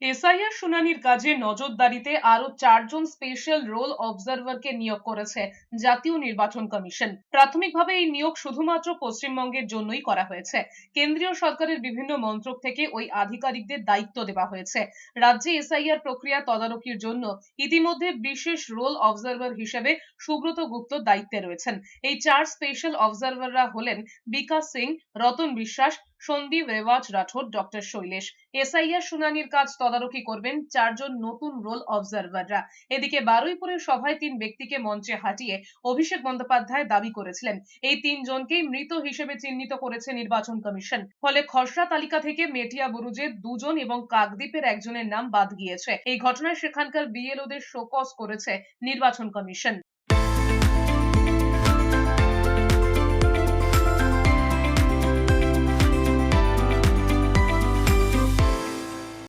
SIR শুনানির কাজে নজরদারিতে আরো 4 জন স্পেশাল রোল অবজারভারকে নিয়োগ করেছে জাতীয় নির্বাচন কমিশন। প্রাথমিকভাবে এই নিয়োগ শুধুমাত্র পশ্চিমবঙ্গের জন্যই করা হয়েছে। কেন্দ্রীয় সরকারের বিভিন্ন মন্ত্রক থেকে ওই আধিকারিকদের দায়িত্ব দেওয়া হয়েছে। রাজ্যে এসআইআর প্রক্রিয়া তদারকির জন্য ইতিমধ্যে বিশেষ রোল অবজারভার হিসেবে সুব্রত গুপ্ত দায়িত্বে রয়েছেন। এই 4 স্পেশাল অবজারভাররা হলেন বিকাশ সিং, রতন বিশ্বাস, সন্দীপ রেওয়াজ রাঠোর, ডক্টর শৈলেশ। এসআইআর শুনানির কাজ তদারকি করবেন 4 জন নতুন রোল অবজারভাররা। এদিকে বারুইপুরের সভায় 3 ব্যক্তিকে মঞ্চে হাঁটিয়ে অভিষেক বন্দ্যোপাধ্যায় দাবি করেছিলেন এই 3 জনকেই মৃত হিসেবে চিহ্নিত করেছে নির্বাচন কমিশন। ফলে খসড়া তালিকা থেকে মেটিয়া বুরুজের 2 জন এবং কাকদ্বীপের 1 জনের নাম বাদ গিয়েছে। এই ঘটনায় সেখানকার বিএলওদের শোকজ করেছে নির্বাচন কমিশন।